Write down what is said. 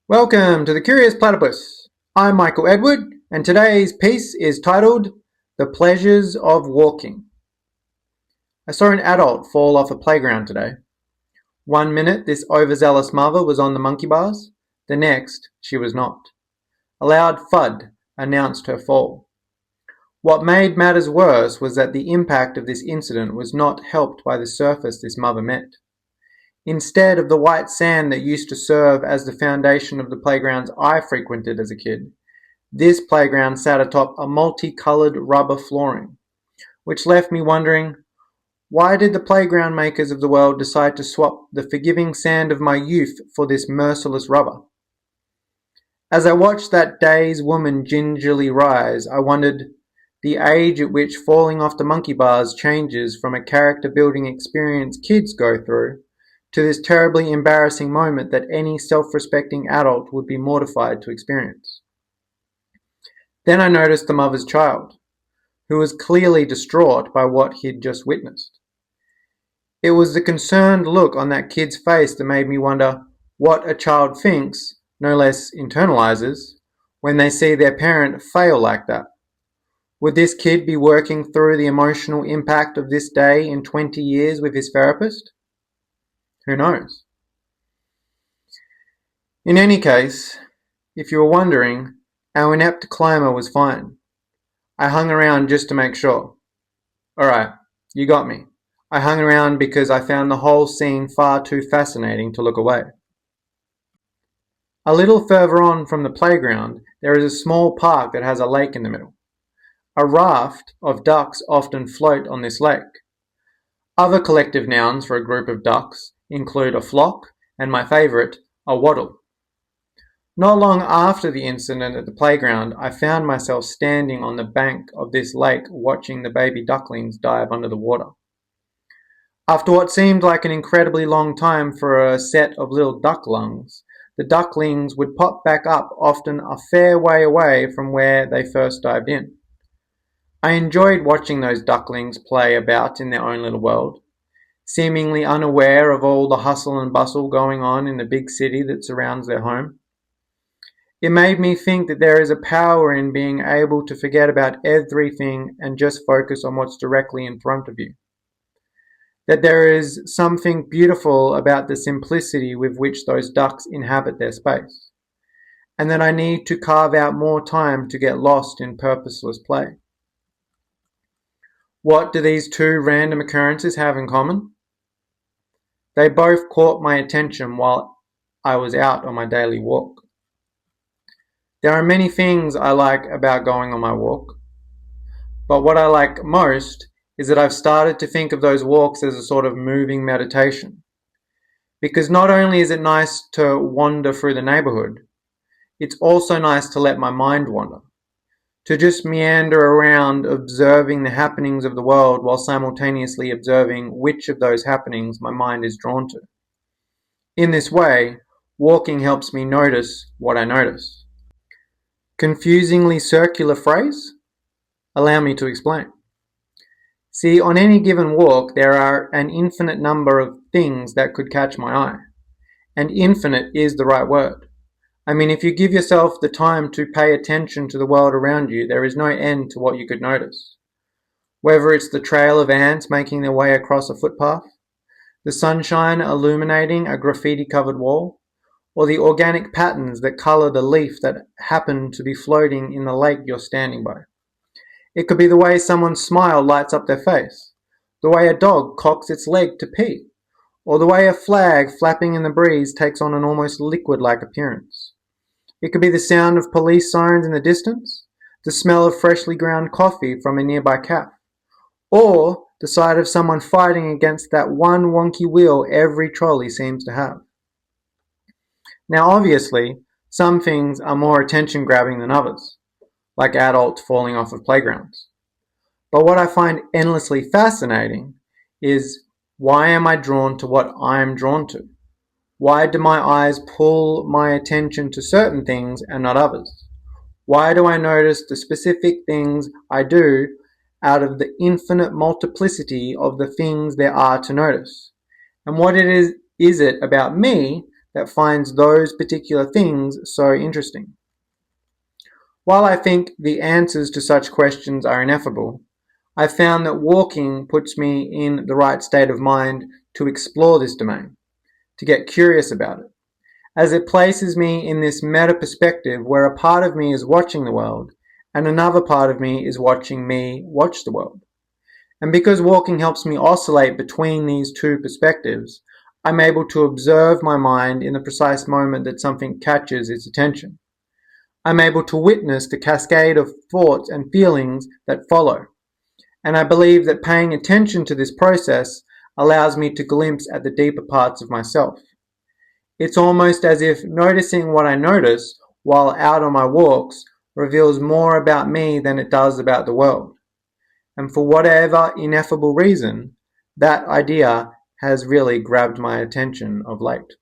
Welcome to the Curious Platypus. I'm Michael Edward, and today's piece is titled The Pleasures of Walking. I saw an adult fall off a playground today. 1 minute this overzealous mother was on the monkey bars, the next she was not. A loud thud announced her fall. What made matters worse was that the impact of this incident was not helped by the surface this mother met. Instead of the white sand that used to serve as the foundation of the playgrounds I frequented as a kid, this playground sat atop a multicolored rubber flooring, which left me wondering, why did the playground makers of the world decide to swap the forgiving sand of my youth for this merciless rubber? As I watched that dazed woman gingerly rise, I wondered the age at which falling off the monkey bars changes from a character-building experience kids go through to this terribly embarrassing moment that any self-respecting adult would be mortified to experience. Then I noticed the mother's child, who was clearly distraught by what he'd just witnessed. It was the concerned look on that kid's face that made me wonder what a child thinks, no less internalizes, when they see their parent fail like that. Would this kid be working through the emotional impact of this day in 20 years with his therapist? Who knows? In any case, if you were wondering, our inept climber was fine. I hung around just to make sure. Alright, you got me. I hung around because I found the whole scene far too fascinating to look away. A little further on from the playground, there is a small park that has a lake in the middle. A raft of ducks often float on this lake. Other collective nouns for a group of ducks include a flock and my favourite, a waddle. Not long after the incident at the playground, I found myself standing on the bank of this lake watching the baby ducklings dive under the water. After what seemed like an incredibly long time for a set of little duck lungs, the ducklings would pop back up often a fair way away from where they first dived in. I enjoyed watching those ducklings play about in their own little world, seemingly unaware of all the hustle and bustle going on in the big city that surrounds their home. It made me think that there is a power in being able to forget about everything and just focus on what's directly in front of you. That there is something beautiful about the simplicity with which those ducks inhabit their space, and that I need to carve out more time to get lost in purposeless play. What do these two random occurrences have in common? They both caught my attention while I was out on my daily walk. There are many things I like about going on my walk, but what I like most is that I've started to think of those walks as a sort of moving meditation. Because not only is it nice to wander through the neighborhood, it's also nice to let my mind wander, to just meander around observing the happenings of the world while simultaneously observing which of those happenings my mind is drawn to. In this way, walking helps me notice what I notice. Confusingly circular phrase? Allow me to explain. See, on any given walk, there are an infinite number of things that could catch my eye. And infinite is the right word. I mean, if you give yourself the time to pay attention to the world around you, there is no end to what you could notice. Whether it's the trail of ants making their way across a footpath, the sunshine illuminating a graffiti-covered wall, or the organic patterns that color the leaf that happen to be floating in the lake you're standing by. It could be the way someone's smile lights up their face, the way a dog cocks its leg to pee, or the way a flag flapping in the breeze takes on an almost liquid-like appearance. It could be the sound of police sirens in the distance, the smell of freshly ground coffee from a nearby cafe, or the sight of someone fighting against that one wonky wheel every trolley seems to have. Now obviously, some things are more attention-grabbing than others, like adults falling off of playgrounds. But what I find endlessly fascinating is, why am I drawn to what I'm drawn to? Why do my eyes pull my attention to certain things and not others? Why do I notice the specific things I do out of the infinite multiplicity of the things there are to notice? And what is it about me that finds those particular things so interesting. While I think the answers to such questions are ineffable, I found that walking puts me in the right state of mind to explore this domain, to get curious about it, as it places me in this meta perspective where a part of me is watching the world and another part of me is watching me watch the world. And because walking helps me oscillate between these two perspectives, I'm able to observe my mind in the precise moment that something catches its attention. I'm able to witness the cascade of thoughts and feelings that follow. And I believe that paying attention to this process allows me to glimpse at the deeper parts of myself. It's almost as if noticing what I notice while out on my walks reveals more about me than it does about the world. And for whatever ineffable reason, that idea has really grabbed my attention of late.